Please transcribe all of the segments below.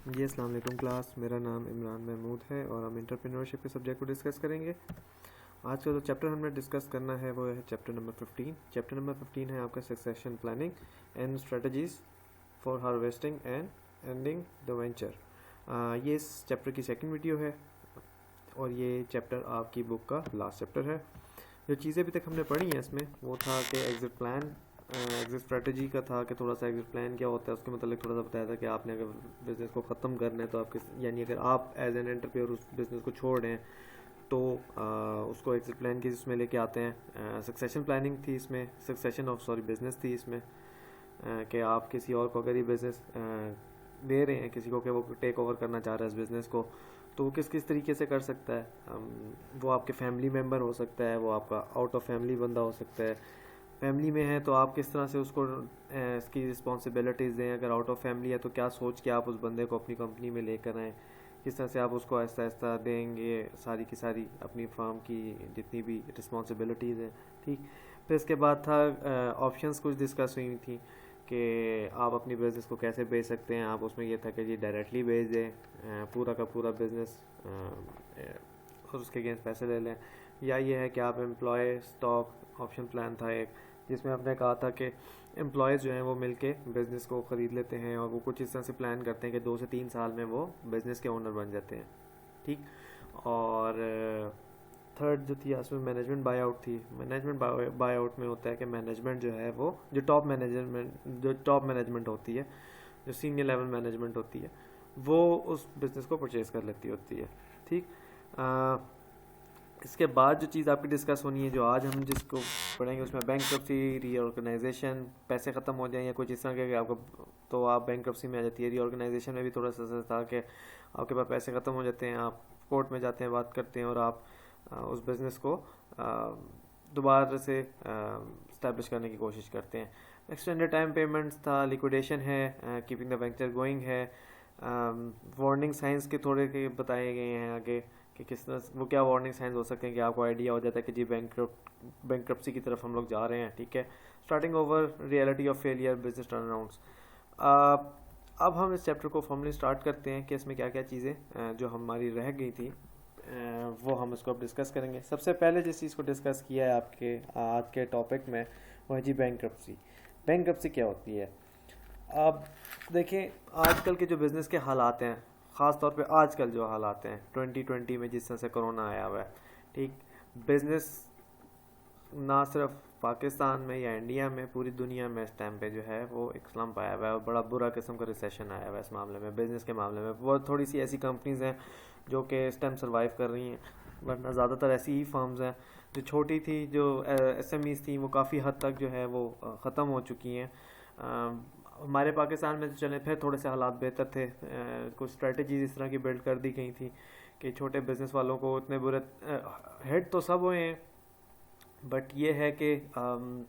जी अस्सलाम वालेकुम क्लास, मेरा नाम इमरान महमूद है और हम इंटरप्रेन्योरशिप के सब्जेक्ट को डिस्कस करेंगे। आज का जो चैप्टर हमने डिस्कस करना है वो है चैप्टर नंबर 15। चैप्टर नंबर 15 है आपका succession planning and strategies for harvesting and ending the venture. ये इस चैप्टर की सेकंड वीडियो है और ये चैप्टर आपकी बुक का लास्ट चैप्टर है। जो चीज़ें अभी तक हमने पढ़ी हैं इसमें वो था कि एग्जिट प्लान, एग्जिट स्ट्रेटजी का था कि थोड़ा सा एग्जिट प्लान क्या होता है उसके मतलब थोड़ा सा बताया था कि आपने अगर बिज़नेस को ख़त्म करना है तो आपके यानी अगर आप एज एन एंटरप्रेन्योर उस बिज़नेस को छोड़ रहे हैं तो उसको एग्जिट प्लान के इसमें लेके आते हैं। सक्सेशन प्लानिंग थी इसमें, सक्सेशन ऑफ बिज़नेस थी इसमें कि आप किसी और को अगर ये बिज़नेस दे रहे हैं किसी को कि वो टेक ओवर करना चाह रहा है इस बिज़नेस को, तो वो किस किस तरीके से कर सकता है। वो आपके फैमिली मेम्बर हो सकता है, वो आपका आउट ऑफ फैमिली बंदा हो सकता है। फैमिली में है तो आप किस तरह से उसको इसकी रिस्पॉन्सिबिलिटीज़ दें, अगर आउट ऑफ फैमिली है तो क्या सोच के आप उस बंदे को अपनी कंपनी में लेकर आएँ, किस तरह से आप उसको आहिस्ता आहिस्ता देंगे सारी की सारी अपनी फार्म की जितनी भी रिस्पॉन्सिबिलिटीज़ हैं। ठीक, फिर इसके बाद था ऑप्शंस कुछ डिस्कस हुई थी कि आप अपनी बिज़नेस को कैसे बेच सकते हैं। आप उसमें ये था कि जी डायरेक्टली बेच दें पूरा का पूरा बिज़नेस और उसके अगेंस्ट पैसे ले लें, या ये है कि आप एम्प्लॉय स्टॉक ऑप्शन प्लान था एक जिसमें हमने कहा था कि एम्प्लॉयज़ जो हैं वो मिलके बिज़नेस को ख़रीद लेते हैं और वो कुछ इस तरह से प्लान करते हैं कि 2 से 3 साल में वो बिज़नेस के ओनर बन जाते हैं। ठीक, और थर्ड जो थी उसमें मैनेजमेंट बाय आउट थी। मैनेजमेंट बाय आउट में होता है कि मैनेजमेंट जो है वो जो टॉप मैनेजमेंट होती है, जो सीनियर लेवल मैनेजमेंट होती है, वो उस बिज़नेस को परचेज़ कर लेती होती है। ठीक, इसके बाद जो चीज़ आपकी डिस्कस होनी है जो आज हम जिसको पढ़ेंगे उसमें बैंकरप्सी, रीऑर्गेनाइजेशन, पैसे ख़त्म हो जाएं या कुछ इस तरह के आपको, तो आप बैंकरप्सी में आ जाती है। रीऑर्गेनाइजेशन में भी थोड़ा सा था कि आपके पास पैसे ख़त्म हो जाते हैं, आप कोर्ट में जाते हैं, बात करते हैं और आप उस बिज़नेस को दोबारा से इस्टेब्लिश करने की कोशिश करते हैं। एक्सटेंडेड टाइम पेमेंट्स था, लिक्विडेशन है, कीपिंग द वेंचर गोइंग है, वार्निंग साइंस के थोड़े के बताए गए हैं आगे कि किस तरह वो क्या वार्निंग साइंस हो सकते हैं कि आपको आइडिया हो जाता है कि जी बैंकरप्सी की तरफ हम लोग जा रहे हैं। ठीक है, starting over, reality of failure, business turn arounds. अब हम इस चैप्टर को फॉर्मली स्टार्ट करते हैं कि इसमें क्या क्या चीज़ें जो हमारी रह गई थी वो हम इसको अब डिस्कस करेंगे। सबसे पहले जिस चीज़ को डिस्कस किया है आपके आज के टॉपिक में वो है जी बैंकरप्सी। बैंकरप्सी क्या होती है? अब देखें आजकल के जो बिज़नेस के हालात हैं, ख़ास तौर पे आजकल जो हालात हैं 2020 में जिस तरह से कोरोना आया हुआ है, ठीक, बिज़नेस ना सिर्फ पाकिस्तान में या इंडिया में, पूरी दुनिया में इस टाइम पे जो है वो एक स्लम्प आया हुआ है और बड़ा बुरा किस्म का रिसेशन आया हुआ है इस मामले में, बिज़नेस के मामले में। बहुत थोड़ी सी ऐसी कंपनीज़ हैं जो कि इस टाइम सर्वाइव कर रही हैं, वरना ज़्यादातर ऐसी ही फर्म्स हैं जो छोटी थी, जो SMEs थी, वो काफ़ी हद तक जो है वो ख़त्म हो चुकी हैं। हमारे पाकिस्तान में तो चले फिर थोड़े से हालात बेहतर थे, कुछ स्ट्रेटजीज इस तरह की बिल्ड कर दी गई थी कि छोटे बिज़नेस वालों को इतने बुरे हेड तो सब हुए हैं, बट ये है कि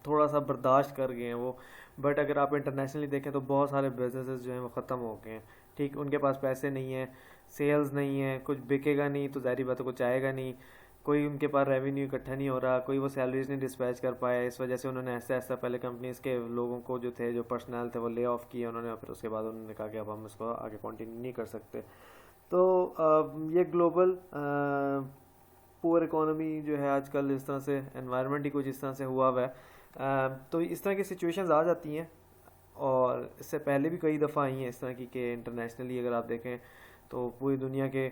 थोड़ा सा बर्दाश्त कर गए हैं वो। बट अगर आप इंटरनेशनली देखें तो बहुत सारे बिजनेसेस जो हैं वो ख़त्म हो गए हैं। ठीक, उनके पास पैसे नहीं है, सेल्स नहीं है, कुछ बिकेगा नहीं तो ज़ाहिर बात है कुछ आएगा नहीं, कोई उनके पास रेवेन्यू इकट्ठा नहीं हो रहा, कोई वो सैलरीज नहीं डिस्पैच कर पाया। इस वजह से उन्होंने ऐसा ऐसा पहले कंपनीज के लोगों को जो थे, जो पर्सनल थे, वो ले ऑफ किए उन्होंने, फिर उसके बाद उन्होंने कहा कि अब हम इसको आगे कंटिन्यू नहीं कर सकते। तो ये ग्लोबल पुअर इकोनॉमी जो है आजकल, इस तरह से एनवायरनमेंट ही कुछ इस तरह से हुआ हुआ है। तो इस तरह की सिचुएशंस आ जाती हैं और इससे पहले भी कई दफ़ा आई हैं इस तरह की कि इंटरनेशनली अगर आप देखें तो पूरी दुनिया के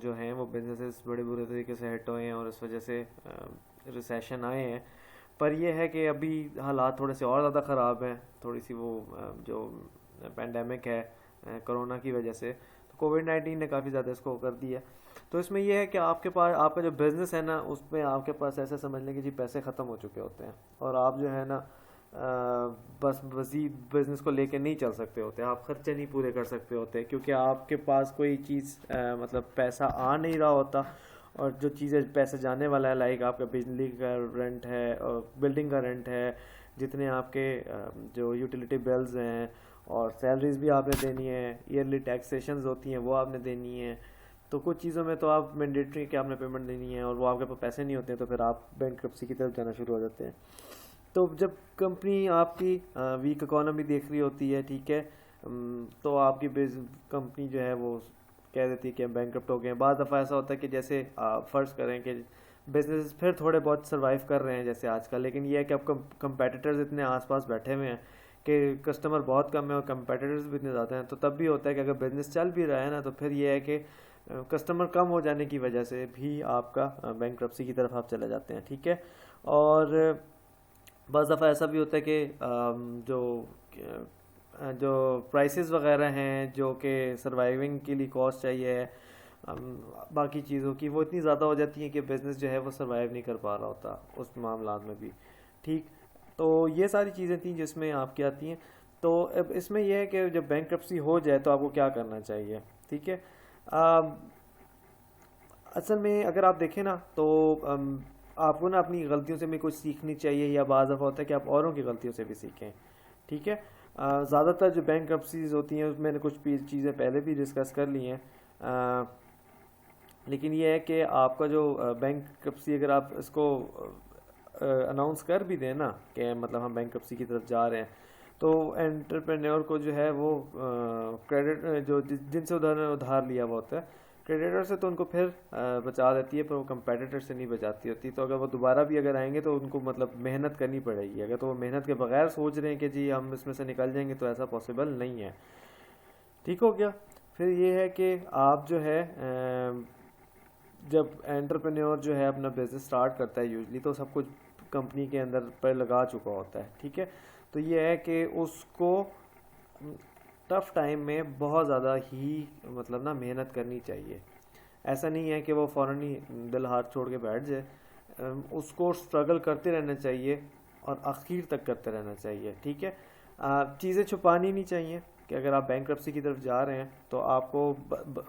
जो हैं वो बिजनेसेस बड़े बुरे तरीके से हिट हुए हैं और इस वजह से रिसेशन आए हैं। पर यह है कि अभी हालात थोड़े से और ज़्यादा ख़राब हैं, थोड़ी सी वो जो पेंडेमिक है कोरोना की वजह से, तो कोविड-19 ने काफ़ी ज़्यादा इसको कर दिया। तो इसमें यह है कि आपके पास आपका जो बिज़नेस है ना, उसमें आपके पास ऐसे समझ लें कि जी पैसे ख़त्म हो चुके होते हैं और आप जो है ना बस मज़ीद बिज़नेस को लेके नहीं चल सकते होते, आप ख़र्चे नहीं पूरे कर सकते होते क्योंकि आपके पास कोई चीज़ मतलब पैसा आ नहीं रहा होता, और जो चीज़ें पैसे जाने वाला है लाइक आपका बिजली का रेंट है और बिल्डिंग का रेंट है, जितने आपके जो यूटिलिटी बिल्स हैं और सैलरीज भी आपने देनी है, ईयरली टैक्सेशंस होती हैं वो आपने देनी है। तो कुछ चीज़ों में तो आप मैंडेटरी कि आपने पेमेंट देनी है और वो आपके पास पैसे नहीं होते हैं तो फिर आप बैंकरप्सी की तरफ जाना शुरू हो जाते हैं। तो जब कंपनी आपकी वीक इकोनॉमी देख रही होती है, ठीक है, तो आपकी कंपनी जो है वो कह देती है कि हम बैंकरप्ट हो गए हैं। बाद दफ़ा ऐसा होता है कि जैसे फ़र्ज़ करें कि बिजनेस फिर थोड़े बहुत सर्वाइव कर रहे हैं जैसे आजकल, लेकिन ये है कि अब कंपेटिटर्स इतने आसपास बैठे हुए हैं कि कस्टमर बहुत कम है और कंपेटिटर्स भी इतने ज़्यादा हैं, तो तब भी होता है कि अगर बिज़नेस चल भी रहा है ना, तो फिर ये है कि कस्टमर कम हो जाने की वजह से भी आपका बैंकरप्सी की तरफ आप चले जाते हैं। ठीक है। और बज़ दफ़ा ऐसा भी होता है कि जो प्राइसेस वगैरह हैं जो कि सर्वाइविंग के लिए कॉस्ट चाहिए है बाकी चीज़ों की, वो इतनी ज़्यादा हो जाती है कि बिज़नेस जो है वो सर्वाइव नहीं कर पा रहा होता उस मामलात में भी। ठीक। तो ये सारी चीज़ें थी जिसमें आपकी आती हैं। तो अब इसमें यह है कि जब बैंकरप्सी हो जाए तो आपको क्या करना चाहिए। ठीक है। असल में अगर आप देखें ना तो आपको ना अपनी गलतियों से भी कुछ सीखनी चाहिए, या बाज़ दफ़ा होता है कि आप औरों की गलतियों से भी सीखें। ठीक है। ज़्यादातर जो बैंकरप्सीज होती हैं उसमें मैंने कुछ चीज़ें पहले भी डिस्कस कर ली हैं, लेकिन ये है कि आपका जो बैंकरप्सी अगर आप इसको अनाउंस कर भी दें ना कि मतलब हम बैंकरप्सी की तरफ जा रहे हैं, तो एंटरप्रेन्योर को जो है वो क्रेडिट जो जिनसे उधार लिया हुआ होता है क्रेडिटर से, तो उनको फिर बचा देती है, पर वो कंपेटिटर से नहीं बचाती होती। तो अगर वो दोबारा भी अगर आएंगे तो उनको मतलब मेहनत करनी पड़ेगी। अगर तो वो मेहनत के बगैर सोच रहे हैं कि जी हम इसमें से निकल जाएंगे, तो ऐसा पॉसिबल नहीं है। ठीक हो गया। फिर ये है कि आप जो है जब एंटरप्रेन्योर जो है अपना बिजनेस स्टार्ट करता है यूजली, तो सब कुछ कंपनी के अंदर पर लगा चुका होता है। ठीक है। तो ये है कि उसको टफ़ टाइम में बहुत ज़्यादा ही मतलब ना मेहनत करनी चाहिए। ऐसा नहीं है कि वो फ़ौरन ही दिल हाथ छोड़ के बैठ जाए, उसको स्ट्रगल करते रहना चाहिए और आखिर तक करते रहना चाहिए। ठीक है। चीज़ें छुपानी नहीं चाहिए कि अगर आप बैंकरप्सी की तरफ जा रहे हैं तो आपको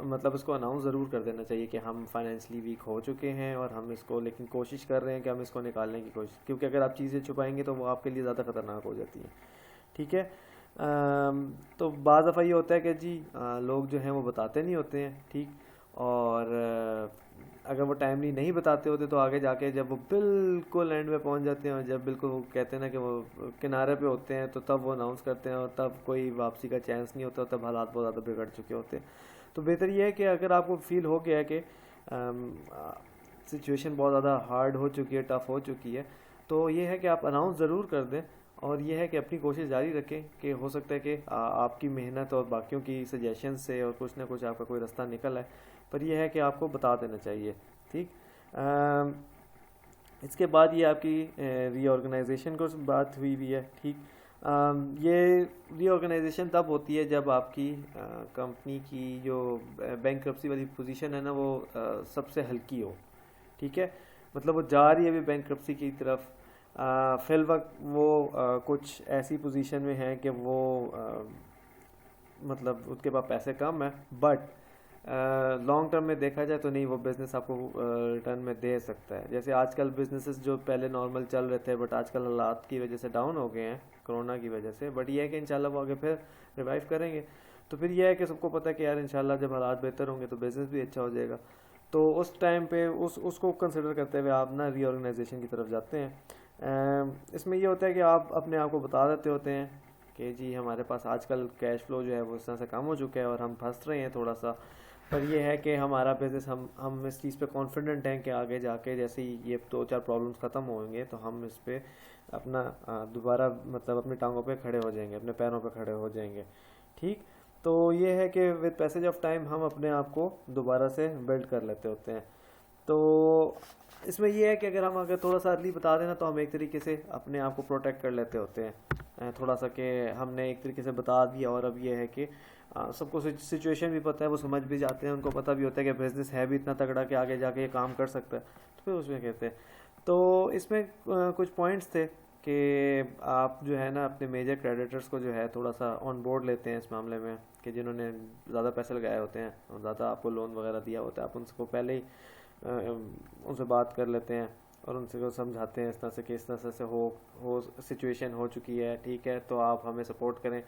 मतलब इसको अनाउंस ज़रूर कर देना चाहिए कि हम फाइनेंशियली वीक हो चुके हैं और हम इसको लेकिन कोशिश कर रहे हैं कि हम इसको निकालने की कोशिश, क्योंकि अगर आप चीज़ें छुपाएंगे तो वो आपके लिए ज़्यादा ख़तरनाक हो जाती हैं। ठीक है। तो बाज़ दफ़ा ये होता है कि जी लोग जो हैं वो बताते नहीं होते हैं। ठीक। और अगर वो टाइमली नहीं बताते होते तो आगे जाके जब वो बिल्कुल एंड में पहुंच जाते हैं और जब बिल्कुल वो कहते हैं ना कि वो किनारे पे होते हैं, तो तब वो अनाउंस करते हैं और तब कोई वापसी का चांस नहीं होता, तब हालात बहुत ज़्यादा बिगड़ चुके होते हैं। तो बेहतर ये है कि अगर आपको फील हो गया है कि सिचुएशन बहुत ज़्यादा हार्ड हो चुकी है, टफ़ हो चुकी है, तो ये है कि आप अनाउंस ज़रूर कर दें और ये है कि अपनी कोशिश जारी रखें कि हो सकता है कि आपकी मेहनत और बाकियों की सजेशन से और कुछ ना कुछ आपका कोई रास्ता निकल आए, पर यह है कि आपको बता देना चाहिए। ठीक। इसके बाद ये आपकी रीऑर्गेनाइजेशन को बात हुई भी है। ठीक। ये रीऑर्गेनाइजेशन तब होती है जब आपकी कंपनी की जो बैंकरप्सी वाली पोजीशन है ना वो सबसे हल्की हो। ठीक है। मतलब वो जा रही है अभी बैंकरप्सी की तरफ, फिल वक्त वो कुछ ऐसी पोजीशन में है कि वो मतलब उसके पास पैसे कम है, बट लॉन्ग टर्म में देखा जाए तो नहीं, वो बिज़नेस आपको रिटर्न में दे सकता है। जैसे आजकल बिजनेसेस जो पहले नॉर्मल चल रहे थे बट आजकल हालात की वजह से डाउन हो गए हैं कोरोना की वजह से, बट ये है कि इंशाल्लाह वो आगे फिर रिवाइव करेंगे। तो फिर ये है कि सबको पता है कि यार इंशाल्लाह जब हालात बेहतर होंगे तो बिज़नेस भी अच्छा हो जाएगा। तो उस टाइम पे उसको कंसिडर करते हुए आप ना रीऑर्गेनाइजेशन की तरफ जाते हैं। इसमें ये होता है कि आप अपने आप को बता देते होते हैं कि जी हमारे पास आजकल कैश फ्लो जो है वो इस तरह से कम हो चुका है और हम फंस रहे हैं थोड़ा सा, पर ये है कि हमारा बिज़नेस हम इस चीज़ पे कॉन्फिडेंट हैं कि आगे जाके जैसे ही ये 2-4 प्रॉब्लम्स ख़त्म होंगे तो हम इस पे अपना दोबारा मतलब अपनी टांगों पे खड़े हो जाएंगे, अपने पैरों पे खड़े हो जाएंगे। ठीक। तो ये है कि विद पैसेज ऑफ टाइम हम अपने आप को दोबारा से बिल्ड कर लेते होते हैं। तो इसमें यह है कि अगर थोड़ा सा अर्ली बता देना तो हम एक तरीके से अपने आप को प्रोटेक्ट कर लेते होते हैं थोड़ा सा, कि हमने एक तरीके से बता दिया और अब ये है कि सबको सिचुएशन भी पता है, वो समझ भी जाते हैं, उनको पता भी होता है कि बिज़नेस है भी इतना तगड़ा कि आगे जाके ये काम कर सकता है, तो फिर उसमें कहते हैं। तो इसमें कुछ पॉइंट्स थे कि आप जो है ना अपने मेजर क्रेडिटर्स को जो है थोड़ा सा ऑन बोर्ड लेते हैं इस मामले में, कि जिन्होंने ज़्यादा पैसे लगाए होते हैं और ज़्यादा आपको लोन वगैरह दिया होता है, आप उनको पहले ही उनसे बात कर लेते हैं और उनसे को समझाते हैं इस तरह से कि इस तरह से हो सिचुएशन हो चुकी है। ठीक है। तो आप हमें सपोर्ट करें।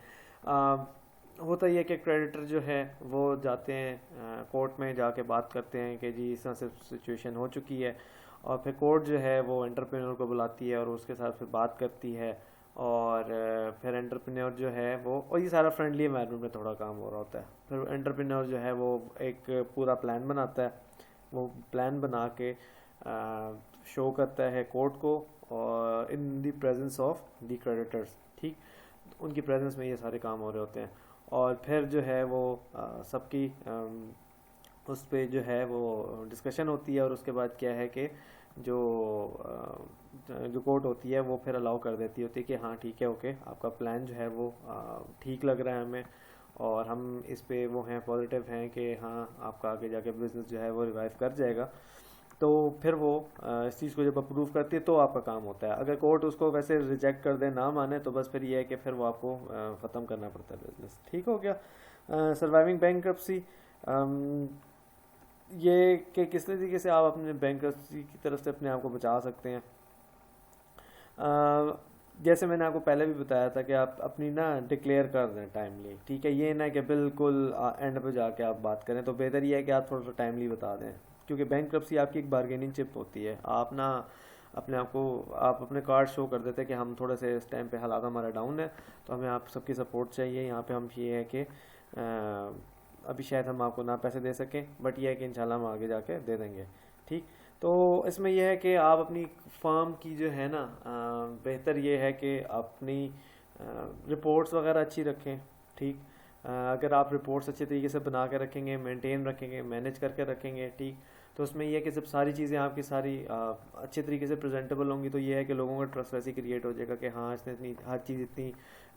होता ही है कि क्रेडिटर जो है वो जाते हैं कोर्ट में जाके बात करते हैं कि जी इस तरह से सिचुएशन हो चुकी है, और फिर कोर्ट जो है वो एंटरप्रेन्योर को बुलाती है और उसके साथ फिर बात करती है और फिर एंटरप्रेन्योर जो है वो, और ये सारा फ्रेंडली एनवायरनमेंट में थोड़ा काम हो रहा होता है। फिर एंटरप्रेन्योर जो है वो एक पूरा प्लान बनाता है, वो प्लान बना के शो करता है कोर्ट को, और in the presence of the creditors, ठीक, उनकी प्रेजेंस में ये सारे काम हो रहे होते हैं। और फिर जो है वो सबकी उस पे जो है वो डिस्कशन होती है, और उसके बाद क्या है कि जो जो कोर्ट होती है वो फिर अलाउ कर देती होती है कि हाँ ठीक है, ओके, आपका प्लान जो है वो ठीक लग रहा है हमें, और हम इस पे वो हैं, पॉजिटिव हैं कि हाँ आपका आगे जाके बिजनेस जो है वो रिवाइव कर जाएगा। तो फिर वो इस चीज़ को जब अप्रूव करती है तो आपका काम होता है। अगर कोर्ट उसको वैसे रिजेक्ट कर दे, ना माने, तो बस फिर ये है कि फिर वो आपको ख़त्म करना पड़ता है बिजनेस। ठीक हो गया। सर्वाइविंग बैंक्रप्सी, ये कि किस तरीके से आप अपने बैंक्रप्सी की तरफ से अपने आप को बचा सकते हैं। जैसे मैंने आपको पहले भी बताया था कि आप अपनी ना डिक्लेयर कर दें टाइमली, ठीक है, ये ना कि बिल्कुल एंड पे जाके आप बात करें। तो बेहतर ये है कि आप थोड़ा सा टाइमली बता दें, क्योंकि बैंक्रप्सी आपकी एक बार्गेनिंग चिप होती है। आप ना अपने आप को, आप अपने कार्ड शो कर देते हैं कि हम थोड़े से इस टाइम पे हालात हमारा डाउन है, तो हमें आप सबकी सपोर्ट चाहिए। यहाँ पे हम ये है कि अभी शायद हम आपको ना पैसे दे सकें, बट ये है कि इंशाल्लाह हम आगे जाके दे देंगे। ठीक, तो इसमें यह है कि आप अपनी फर्म की जो है ना, बेहतर ये है कि अपनी रिपोर्ट्स वगैरह अच्छी रखें। ठीक, अगर आप रिपोर्ट्स अच्छे तरीके से बना के रखेंगे, मेंटेन रखेंगे, मैनेज करके रखेंगे, ठीक, तो उसमें यह है कि जब सारी चीज़ें आपकी सारी अच्छे तरीके से प्रेजेंटेबल होंगी, तो ये है कि लोगों का ट्रस्ट वैसे क्रिएट हो जाएगा कि हाँ इसने इतनी हर चीज़ इतनी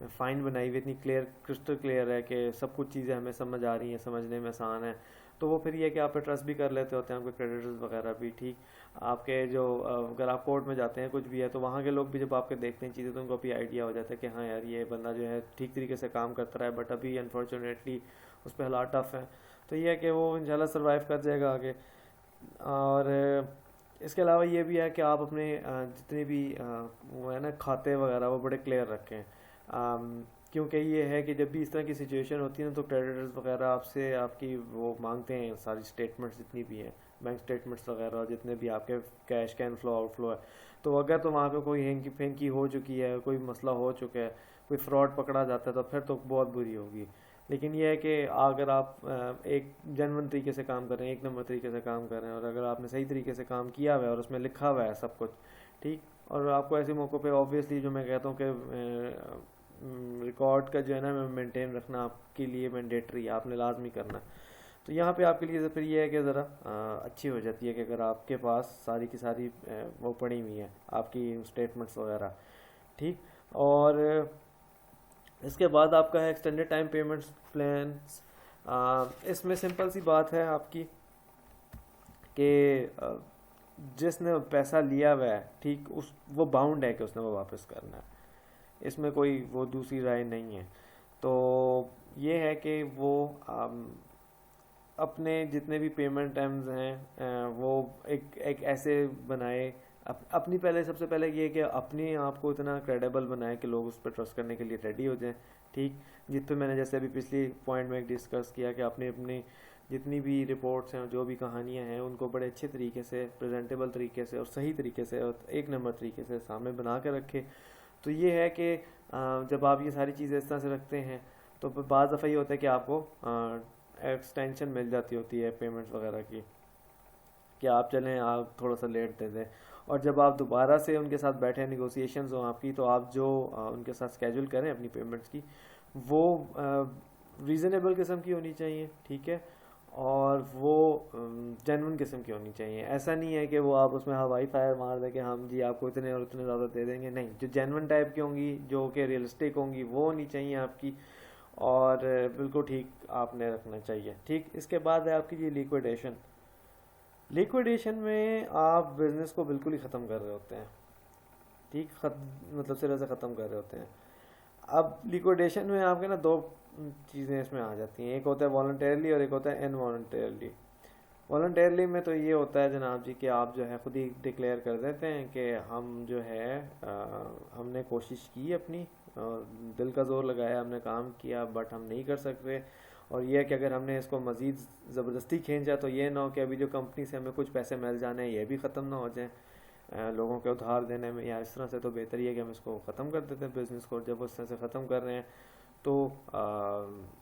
फाइन बनाई हुई, इतनी क्लियर, क्रिस्टल क्लियर है कि सब कुछ चीज़ें हमें समझ आ रही हैं, समझने में आसान है। तो वो फिर ये है कि आप पे ट्रस्ट भी कर लेते होते हैं, आपके क्रेडिटर्स वगैरह भी। ठीक, आपके जो अगर आप कोर्ट में जाते हैं कुछ भी है, तो वहाँ के लोग भी जब आपके देखते हैं चीज़ें, तो उनको भी आइडिया हो जाता है कि हाँ यार ये बंदा जो है ठीक तरीके से काम करता रहा है, बट अभी अनफॉर्चुनेटली उस पर हालात टफ हैं। तो ये है कि वो इंशाल्लाह सर्वाइव कर जाएगा आगे। और इसके अलावा ये भी है कि आप अपने जितने भी वो है ना खाते वगैरह, वो बड़े क्लियर रखें। क्योंकि ये है कि जब भी इस तरह की सिचुएशन होती है ना, तो क्रेडिटर्स वगैरह आपसे आपकी वो मांगते हैं सारी स्टेटमेंट्स जितनी भी हैं, बैंक स्टेटमेंट्स वगैरह, जितने भी आपके कैश का इनफ्लो आउटफ्लो है। तो अगर तो वहाँ पे कोई हेंकी फेंकी हो चुकी है, कोई मसला हो चुका है, कोई फ्रॉड पकड़ा जाता है, तो फिर तो बहुत बुरी होगी। लेकिन यह है कि अगर आप एक जेन्युइन तरीके से काम कर रहे हैं, एक नंबर तरीके से काम कर रहे हैं, और अगर आपने सही तरीके से काम किया हुआ है और उसमें लिखा हुआ है सब कुछ, ठीक, और आपको ऐसे मौक़ों पे ऑब्वियसली जो मैं कहता हूँ कि रिकॉर्ड का जो है ना मेंटेन रखना आपके लिए मैंडेटरी है, आपने लाजमी करना। तो यहाँ पे आपके लिए फिर ये है कि ज़रा अच्छी हो जाती है कि अगर आपके पास सारी की सारी वो पड़ी हुई है आपकी स्टेटमेंट्स वगैरह। ठीक, और इसके बाद आपका है एक्सटेंडेड टाइम पेमेंट्स प्लान। इसमें सिंपल सी बात है आपकी कि जिसने पैसा लिया हुआ है, ठीक, उस वो बाउंड है कि उसने वो वापस करना है, इसमें कोई वो दूसरी राय नहीं है। तो ये है कि वो अपने जितने भी पेमेंट टर्म्स हैं वो एक ऐसे बनाए, अपनी पहले सबसे पहले ये कि अपने आप को इतना क्रेडिबल बनाए कि लोग उस पर ट्रस्ट करने के लिए रेडी हो जाएं। ठीक, जित पे मैंने जैसे अभी पिछली पॉइंट में डिस्कस किया कि अपने अपने जितनी भी रिपोर्ट्स हैं, जो भी कहानियां हैं, उनको बड़े अच्छे तरीके से, प्रेजेंटेबल तरीके से और सही तरीके से और एक नंबर तरीके से सामने बना कर रखे। तो ये है कि जब आप ये सारी चीज़ें इस तरह से रखते हैं, तो बाज़ दफ़ा ये होता है कि आपको एक्सटेंशन मिल जाती होती है पेमेंट्स वगैरह की, कि आप चलें, आप थोड़ा सा लेट दे दें, और जब आप दोबारा से उनके साथ बैठे, निगोसिएशंस हो आपकी, तो आप जो उनके साथ स्केड्यूल करें अपनी पेमेंट्स की, वो रीज़नेबल किस्म की होनी चाहिए। ठीक है, और वो जेन्युइन किस्म की होनी चाहिए। ऐसा नहीं है कि वो आप उसमें हवाई फायर मार दें कि हम जी आपको इतने और इतने ज़्यादा दे देंगे, नहीं, जो जेन्युइन टाइप की होंगी, जो कि रियलिस्टिक होंगी, वो होनी चाहिए आपकी, और बिल्कुल ठीक आपने रखना चाहिए। ठीक, इसके बाद है आपकी ये लिक्विडेशन। लिक्विडेशन में आप बिज़नेस को बिल्कुल ही ख़त्म कर रहे होते हैं। ठीक, मतलब सिरे से ख़त्म कर रहे होते हैं। अब लिक्विडेशन में आपके ना दो चीज़ें इसमें आ जाती हैं, एक होता है वॉलंटरली और एक होता है इनवॉलंटरली। वॉलंटरली में तो ये होता है जनाब जी कि आप जो है ख़ुद ही डिक्लेयर कर देते हैं कि हम जो है हमने कोशिश की अपनी, दिल का जोर लगाया, हमने काम किया, बट हम नहीं कर सकते। और यह है कि अगर हमने इसको मज़ीद ज़बरदस्ती खींचा, तो ये ना हो कि अभी जो कंपनी से हमें कुछ पैसे मिल जाने हैं ये भी ख़त्म ना हो जाए। लोगों के उधार देने में या इस तरह से, तो बेहतर ही है कि हम इसको ख़त्म कर देते हैं बिज़नेस को। जब उस तरह से ख़त्म कर रहे हैं तो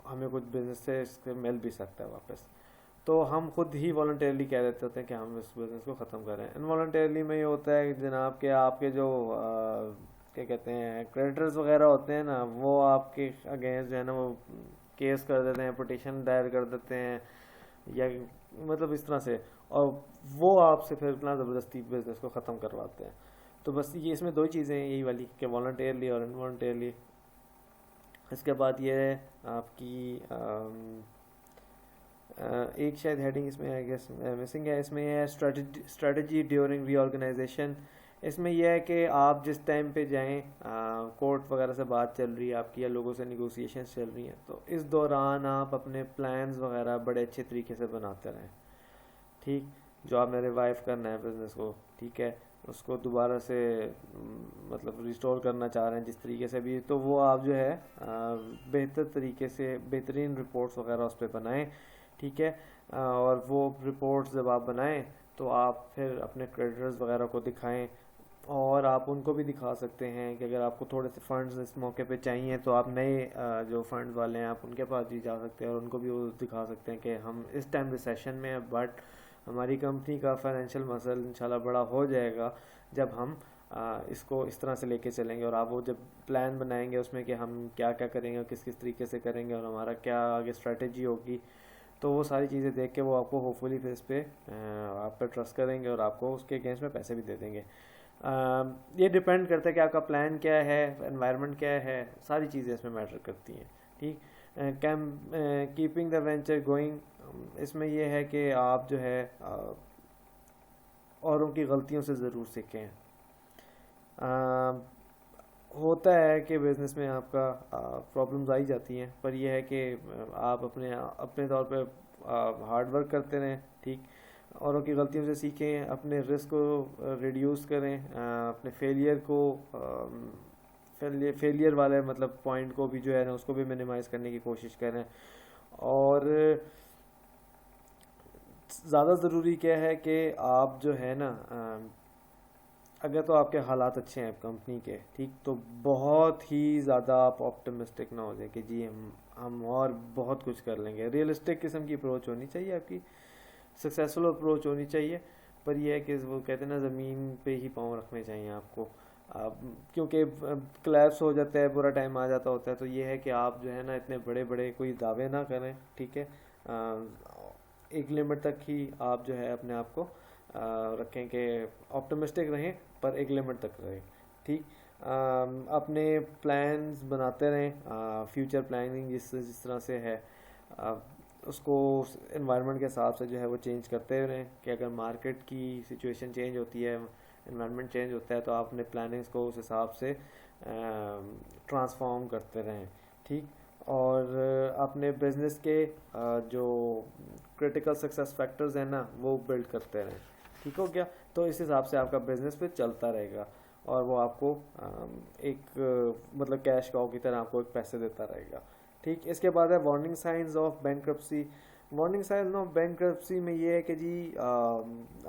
हमें कुछ बिज़नेस से इसके मिल भी सकता है वापस। तो हम खुद ही वॉलंटियरली कह देते होते हैं कि हम इस बिज़नेस को ख़त्म कर रहे हैं। इनवॉलंटियरली में ये होता है कि जनाब के आपके जो क्या कहते हैं क्रेडिटर्स वगैरह होते हैं ना, वो आपके अगेंस्ट जो है ना वो केस कर देते हैं, पिटीशन दायर कर देते हैं, या मतलब इस तरह से, और वो आपसे फिर इतना ज़बरदस्ती बिज़नेस को ख़त्म करवाते हैं। तो बस ये इसमें दो चीज़ें हैं यही वाली कि वॉलंटियरली और इनवॉलंटियरली। इसके बाद ये है आपकी एक शायद हेडिंग इसमें आई गेस मिसिंग है, इसमें है स्ट्रेटजी ड्यूरिंग रीऑर्गेनाइजेशन। इसमें यह है कि आप जिस टाइम पे जाएं, कोर्ट वगैरह से बात चल रही है आपकी या लोगों से निगोसिएशंस चल रही हैं, तो इस दौरान आप अपने प्लान्स वगैरह बड़े अच्छे तरीके से बनाते रहें। ठीक, जो आपने रिवाइव करना है बिज़नेस को, ठीक है, उसको दोबारा से मतलब रिस्टोर करना चाह रहे हैं जिस तरीके से भी, तो वो आप जो है बेहतर तरीके से बेहतरीन रिपोर्ट्स वगैरह उस पर बनाएं। ठीक है, और वो रिपोर्ट्स जब आप बनाएं तो आप फिर अपने क्रेडिटर्स वगैरह को दिखाएं, और आप उनको भी दिखा सकते हैं कि अगर आपको थोड़े से फंड्स इस मौके पे चाहिए तो आप नए जो फंड्स वाले हैं आप उनके पास भी जा सकते हैं और उनको भी वो दिखा सकते हैं कि हम इस टाइम रिसेशन में हैं, बट हमारी कंपनी का फाइनेंशियल मसल इंशाल्लाह बड़ा हो जाएगा जब हम इसको इस तरह से लेके चलेंगे। और आप वो जब प्लान बनाएंगे उसमें कि हम क्या क्या करेंगे और किस किस तरीके से करेंगे और हमारा क्या आगे स्ट्रेटजी होगी, तो वो सारी चीज़ें देख के वो आपको होपफुली फिर इस पर आप पे ट्रस्ट करेंगे और आपको उसके अगेंस्ट में पैसे भी दे देंगे। ये डिपेंड करता है कि आपका प्लान क्या है, एनवायरनमेंट क्या है, सारी चीज़ें इसमें मैटर करती हैं। ठीक, came keeping the venture going, इसमें यह है कि आप जो है औरों की गलतियों से ज़रूर सीखें। होता है कि बिज़नेस में आपका प्रॉब्लम्स आई जाती हैं, पर यह है कि आप अपने अपने तौर पे हार्ड वर्क करते रहें। ठीक, औरों की गलतियों से सीखें, अपने रिस्क को रिड्यूस करें, अपने फेलियर वाले मतलब पॉइंट को भी जो है ना उसको भी मिनिमाइज़ करने की कोशिश करें। और ज़्यादा ज़रूरी क्या है कि आप जो है ना अगर तो आपके हालात अच्छे हैं कंपनी के, ठीक, तो बहुत ही ज़्यादा आप ऑप्टिमिस्टिक ना हो जाए कि जी हम और बहुत कुछ कर लेंगे। रियलिस्टिक किस्म की अप्रोच होनी चाहिए आपकी, सक्सेसफुल अप्रोच होनी चाहिए, पर यह है कि वो कहते हैं ना ज़मीन पे ही पाँव रखने चाहिए आपको। क्योंकि क्लैप्स हो जाता है, बुरा टाइम आ जाता होता है, तो ये है कि आप जो है ना इतने बड़े बड़े कोई दावे ना करें। ठीक है, एक लिमिट तक ही आप जो है अपने आप को रखें कि ऑप्टिमिस्टिक रहें, पर एक लिमिट तक रहें। ठीक, अपने प्लान्स बनाते रहें, फ्यूचर प्लानिंग जिस तरह से है उसको एनवायरनमेंट के हिसाब से जो है वो चेंज करते रहें कि अगर मार्केट की सिचुएशन चेंज होती है, एनवायरनमेंट चेंज होता है, तो आप अपने प्लानिंग्स को उस हिसाब से ट्रांसफॉर्म करते रहें। ठीक, और अपने बिजनेस के जो क्रिटिकल सक्सेस फैक्टर्स हैं ना वो बिल्ड करते रहें। ठीक हो गया, तो इस हिसाब से आपका बिजनेस फिर चलता रहेगा और वो आपको एक मतलब कैश काउ की तरह आपको एक पैसे देता रहेगा। ठीक, इसके बाद है warning science of bankruptcy. Warning science of bankruptcy में ये है कि जी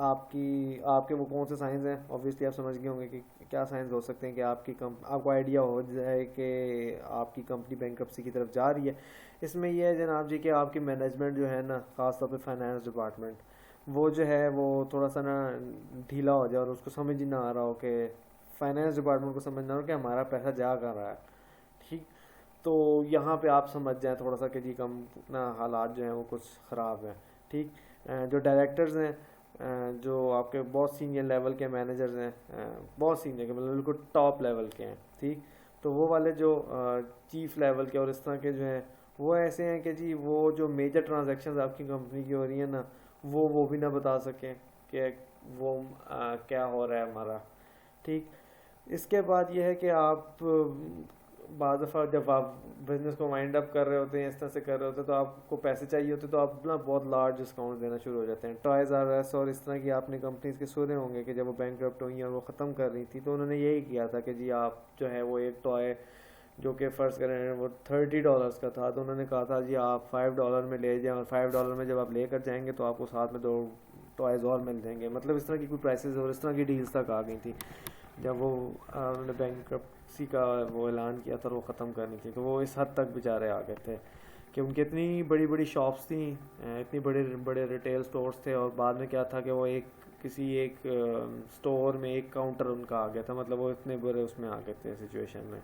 आपके वो कौन से साइंस हैं, ऑब्वियसली आप समझ गए होंगे कि क्या साइंस हो सकते हैं कि आपको आइडिया हो जाए कि आपकी कंपनी बैंक्रप्सी की तरफ जा रही है। इसमें यह है जनाब जी कि आपकी मैनेजमेंट जो है ना, ख़ासतौर पे फाइनेंस डिपार्टमेंट, वो जो है वो थोड़ा सा ना ढीला हो जाए और उसको समझ ही ना आ रहा हो कि फाइनेंस डिपार्टमेंट को समझना हो कि हमारा पैसा जा कर रहा है। ठीक, तो यहाँ पे आप समझ जाएं थोड़ा सा कि जी कम ना हालात जो हैं वो कुछ ख़राब हैं। ठीक, जो डायरेक्टर्स हैं, जो आपके बहुत सीनियर लेवल के मैनेजर्स हैं, बहुत सीनियर के मतलब बिल्कुल टॉप लेवल के हैं, ठीक, तो वो वाले जो चीफ लेवल के और इस तरह के जो हैं वो ऐसे हैं कि जी वो जो मेजर ट्रांजैक्शंस आपकी कंपनी की हो रही है ना वो भी ना बता सकें कि वो क्या हो रहा है हमारा। ठीक, इसके बाद ये है कि आप बाद दफ़ा जब आप बिज़नेस को वाइंड अप कर रहे होते हैं, इस तरह से कर रहे होते हैं, तो आपको पैसे चाहिए होते हैं, तो आप ना बहुत लार्ज डिस्काउंट देना शुरू हो जाते हैं। टॉयज़ आर अस और इस तरह की आपने कंपनीज के सुने होंगे कि जब वो बैंकरप्ट हुई और वो ख़त्म कर रही थी, तो उन्होंने यही किया था कि जी आप जो है वो एक टॉय जो कि फ़र्ज़ करें वो $30 का था, तो उन्होंने कहा था जी आप $5 में ले जाएं और $5 में जब आप लेकर जाएंगे तो आपको साथ में 2 टॉयज़ और मिल जाएंगे, मतलब इस तरह की कोई प्राइसेस और इस तरह की डील्स तक आ गई थी जब वो उन्होंने बैंक्रप्सी का वो ऐलान किया था और वो ख़त्म करनी थी। तो वो इस हद तक बेचारे आ गए थे कि उनकी इतनी बड़ी बड़ी शॉप्स थी, इतनी बड़े बड़े रिटेल स्टोर्स थे, और बाद में क्या था कि वो एक किसी एक स्टोर में एक काउंटर उनका आ गया था, मतलब वो इतने बुरे उसमें आ गए थे सिचुएशन में।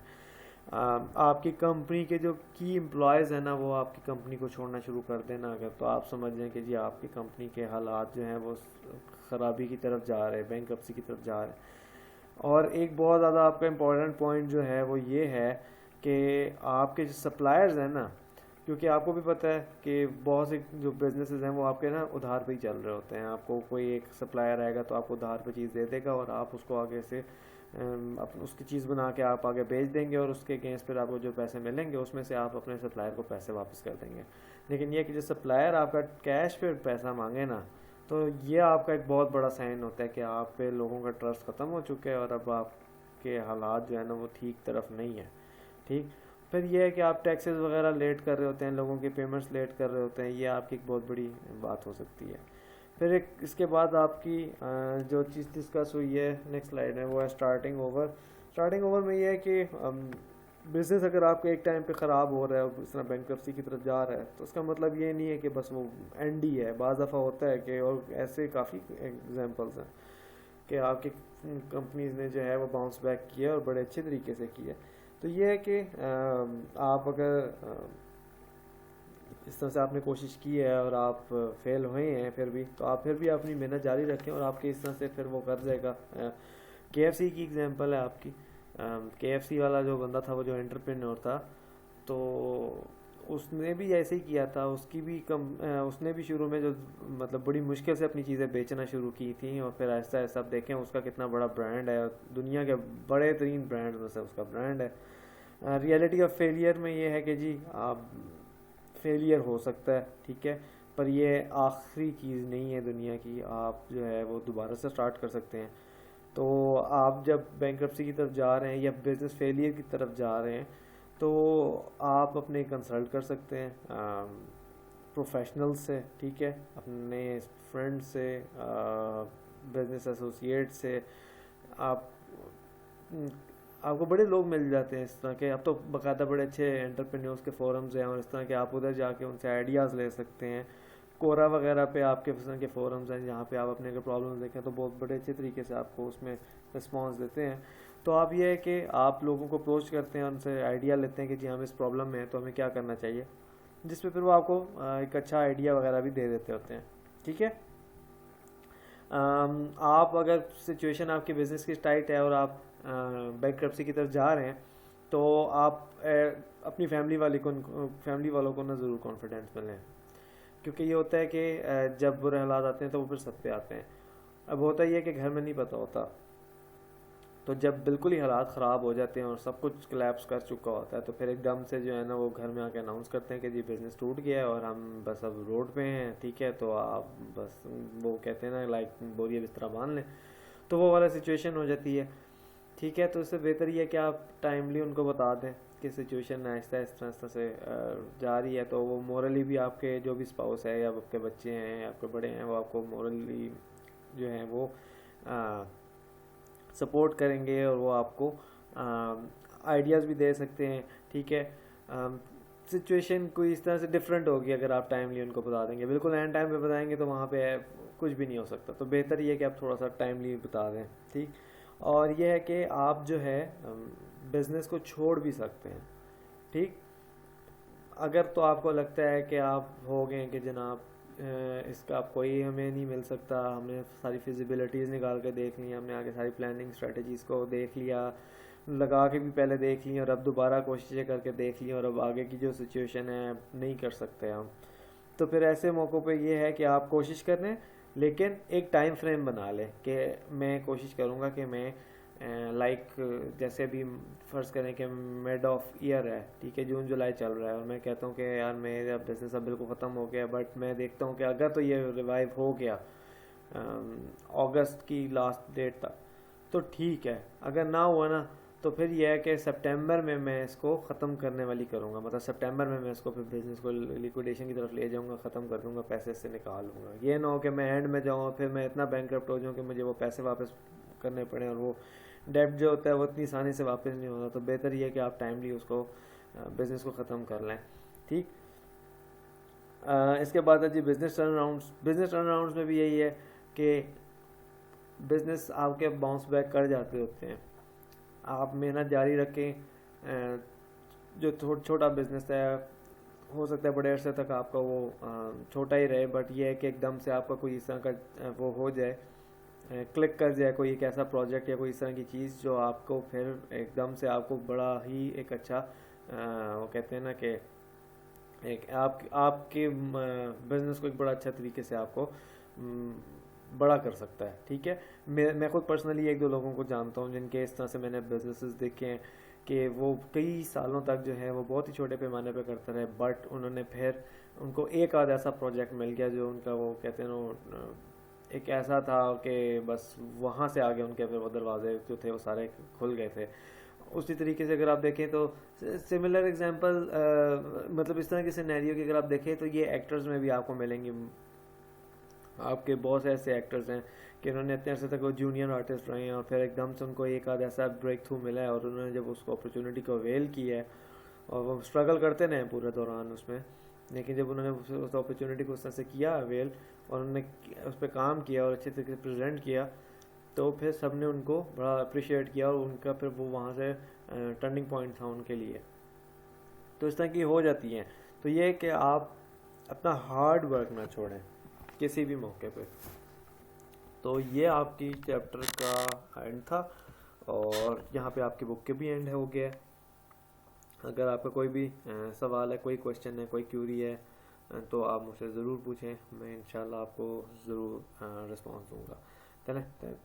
आपकी कंपनी के जो की एम्प्लॉयज़ हैं ना, वो आपकी कंपनी को छोड़ना शुरू कर देना अगर, तो आप समझ जाएं कि जी आपकी कंपनी के हालात जो हैं वो ख़राबी की तरफ जा रहे हैं, बैंक्रप्सी की तरफ जा रहे हैं। और एक बहुत ज़्यादा आपका इम्पोर्टेंट पॉइंट जो है वो ये है कि आपके जो सप्लायर्स हैं ना, क्योंकि आपको भी पता है कि बहुत से जो बिजनेसेस हैं वो आपके ना उधार पे ही चल रहे होते हैं। आपको कोई एक सप्लायर आएगा तो आपको उधार पे चीज़ दे देगा और आप उसको आगे से उसकी चीज़ बना के आप आगे बेच देंगे, और उसके अगेंस्ट फिर आपको जो पैसे मिलेंगे उसमें से आप अपने सप्लायर को पैसे वापस कर देंगे। लेकिन ये कि जो सप्लायर आपका कैश पे पैसा मांगे ना, तो ये आपका एक बहुत बड़ा साइन होता है कि आप पे लोगों का ट्रस्ट ख़त्म हो चुका है और अब आपके हालात जो है ना वो ठीक तरफ नहीं है। ठीक, फिर ये है कि आप टैक्सेस वगैरह लेट कर रहे होते हैं, लोगों के पेमेंट्स लेट कर रहे होते हैं, ये आपकी एक बहुत बड़ी बात हो सकती है। फिर एक इसके बाद आपकी जो चीज़ डिस्कस हुई है नेक्स्ट स्लाइड में, वो है स्टार्टिंग ओवर। स्टार्टिंग ओवर में ये है कि बिज़नेस अगर आपके एक टाइम पे ख़राब हो रहा है और इस तरह बैंक्रप्सी की तरफ जा रहा है, तो उसका मतलब ये नहीं है कि बस वो एंड ही है। बाज़ दफ़ा होता है कि, और ऐसे काफ़ी एग्जांपल्स हैं कि आपकी कंपनीज ने जो है वो बाउंस बैक किया और बड़े अच्छे तरीके से किया। तो ये है कि आप अगर इस तरह से आपने कोशिश की है और आप फेल हुए हैं फिर भी, तो आप फिर भी अपनी मेहनत जारी रखें और आपके इस तरह से फिर वो कर जाएगा। KFC की एग्जांपल है आपकी। KFC वाला जो बंदा था, वो जो एंटरप्रेन्योर था, तो उसने भी ऐसे ही किया था। उसने भी शुरू में जो मतलब बड़ी मुश्किल से अपनी चीज़ें बेचना शुरू की थी, और फिर ऐसा ऐसा आप देखें उसका कितना बड़ा ब्रांड है, दुनिया के बड़े तरीन ब्रांड में से उसका ब्रांड है। रियलिटी ऑफ फेलियर में ये है कि जी आप फेलियर हो सकता है, ठीक है, पर ये आखिरी चीज़ नहीं है दुनिया की। आप जो है वो दोबारा से स्टार्ट कर सकते हैं। तो आप जब बैंक्रप्सी की तरफ जा रहे हैं या बिजनेस फेलियर की तरफ जा रहे हैं, तो आप अपने कंसल्ट कर सकते हैं प्रोफेशनल से, ठीक है, अपने फ्रेंड से, बिजनेस एसोसिएट से। आप आपको बड़े लोग मिल जाते हैं इस तरह के। अब तो बाकायदा बड़े अच्छे एंटरप्रेन्योर्स के फोरम्स हैं और इस तरह के, आप उधर जाके उनसे आइडियाज़ ले सकते हैं। कोरा वगैरह पे आपके पसंद के फोरम्स हैं जहाँ पे आप अपने अगर प्रॉब्लम देखें तो बहुत बड़े अच्छे तरीके से आपको उसमें रिस्पॉन्स देते हैं। तो आप ये है कि आप लोगों को अप्रोच करते हैं, उनसे आइडिया लेते हैं कि जी हम इस प्रॉब्लम में हैं तो हमें क्या करना चाहिए, जिस पे फिर वो आपको एक अच्छा आइडिया वगैरह भी दे देते होते हैं, ठीक है। आप अगर सिचुएशन आपके बिज़नेस की टाइट है और आप बैंक्रप्सी की तरफ जा रहे हैं, तो आप अपनी फैमिली वालों को ना ज़रूर कॉन्फिडेंस में लें, क्योंकि ये होता है कि जब बुरे हालात आते हैं तो वो फिर सब पे आते हैं। अब होता ही है कि घर में नहीं पता होता, तो जब बिल्कुल ही हालात ख़राब हो जाते हैं और सब कुछ कोलैप्स कर चुका होता है, तो फिर एकदम से जो है ना वो घर में आके अनाउंस करते हैं कि जी बिज़नेस टूट गया है और हम बस अब रोड पे हैं, ठीक है, तो आप बस वो कहते हैं ना लाइक बोरिए बिस्तरा बांध लें। तो वो वाला सिचुएशन हो जाती है, ठीक है। तो इससे बेहतर ये है कि आप टाइमली उनको बता दें कि सिचुएशन आहिस्ता आहिस्ता से जा रही है, तो वो मोरली भी आपके जो भी स्पाउस है या आपके बच्चे हैं या आपके बड़े हैं, वो आपको मोरली जो है वो सपोर्ट करेंगे और वो आपको आइडियाज़ भी दे सकते हैं, ठीक है। सिचुएशन कोई इस तरह से डिफरेंट होगी अगर आप टाइमली उनको बता देंगे। बिल्कुल एंड टाइम पे बताएंगे तो वहाँ पे कुछ भी नहीं हो सकता। तो बेहतर ये है कि आप थोड़ा सा टाइमली बता दें, ठीक। और ये है कि आप जो है बिज़नेस को छोड़ भी सकते हैं, ठीक। अगर तो आपको लगता है कि आप हो गए कि जनाब इसका आप कोई हमें नहीं मिल सकता, हमने सारी फिजिबिलिटीज़ निकाल के देख ली, हमने आगे सारी प्लानिंग स्ट्रेटजीज़ को देख लिया, लगा के भी पहले देख ली और अब दोबारा कोशिशें करके देख ली और अब आगे की जो सिचुएशन है नहीं कर सकते हम, तो फिर ऐसे मौक़ों पे ये है कि आप कोशिश करें, लेकिन एक टाइम फ्रेम बना लें कि मैं कोशिश करूँगा कि मैं लाइक जैसे अभी फ़र्ज़ करें कि मिड ऑफ ईयर है, ठीक है, जून जुलाई चल रहा है और मैं कहता हूँ कि यार मेरा बिज़नेस अब बिल्कुल ख़त्म हो गया, बट मैं देखता हूँ कि अगर तो ये रिवाइव हो गया अगस्त की लास्ट डेट तक तो ठीक है, अगर ना हुआ ना तो फिर यह है कि सितंबर में मैं इसको ख़त्म करने वाली करूँगा, मतलब सितंबर में मैं इसको फिर बिज़नेस को लिक्विडेशन की तरफ ले जाऊँगा, ख़त्म कर दूँगा, पैसे से निकाल लूँगा। ये ना हो कि मैं एंड में जाऊँ फिर मैं इतना बैंकरप्ट हो जाऊँ कि मुझे वो पैसे वापस करने पड़े और वो डेब्ट जो होता है वो इतनी आसानी से वापस नहीं होता। तो बेहतर ये है कि आप टाइमली उसको बिज़नेस को ख़त्म कर लें। ठीक, इसके बाद है जी बिज़नेस टर्नअराउंड्स। बिज़नेस टर्नअराउंड्स में भी यही है कि बिज़नेस आपके बाउंस बैक कर जाते होते हैं, आप मेहनत जारी रखें। जो छोटा बिज़नेस है हो सकता है बड़े अरसे तक आपका वो छोटा ही रहे, बट ये है कि एकदम से आपका कोई इस तरह का वो हो जाए, क्लिक कर जाए कोई एक ऐसा प्रोजेक्ट या कोई इस तरह की चीज़ जो आपको फिर एकदम से आपको बड़ा ही एक अच्छा वो कहते हैं ना कि एक आपके बिज़नेस को एक बड़ा अच्छा तरीके से आपको बड़ा कर सकता है। ठीक है, मैं खुद पर्सनली एक दो लोगों को जानता हूँ जिनके इस तरह से मैंने बिजनेसेस देखे हैं कि वो कई सालों तक जो है वो बहुत ही छोटे पैमाने पे करते रहे, बट उन्होंने फिर उनको एक आध ऐसा प्रोजेक्ट मिल गया जो उनका वो कहते हैं ना एक ऐसा था कि बस वहाँ से आगे उनके फिर वो दरवाजे जो थे वो सारे खुल गए थे। उसी तरीके से अगर आप देखें तो सिमिलर एग्जांपल मतलब इस तरह के सिनेरियो की अगर आप देखें तो ये एक्टर्स में भी आपको मिलेंगे। आपके बहुत से ऐसे एक्टर्स हैं कि उन्होंने इतने अर्से तक वो जूनियर आर्टिस्ट रहे हैं और फिर एकदम से उनको एक आध ऐसा ब्रेक थ्रू मिला है और उन्होंने जब उसको अपॉर्चुनिटी को अवेल किया है और वो स्ट्रगल करते रहे पूरे दौरान उसमें, लेकिन जब उन्होंने उस अपॉर्चुनिटी को उस तरह से किया अवेल और उन्होंने उस पर काम किया और अच्छे तरीके से प्रेजेंट किया तो फिर सब ने उनको बड़ा अप्रिशिएट किया और उनका फिर वो वहाँ से टर्निंग पॉइंट था उनके लिए। तो इस तरह की हो जाती हैं। तो ये है कि आप अपना हार्ड वर्क ना छोड़ें किसी भी मौके पे। तो ये आपकी चैप्टर का एंड था और यहाँ पे आपकी बुक के भी एंड हो गया है। अगर आपका कोई भी सवाल है, कोई क्वेश्चन है, कोई क्यूरी है तो आप मुझसे ज़रूर पूछें, मैं इंशाल्लाह आपको ज़रूर रिस्पॉन्स दूँगा। तब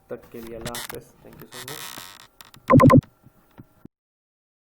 तक के लिए अल्लाह हाफ़िज़, थैंक यू सो मच।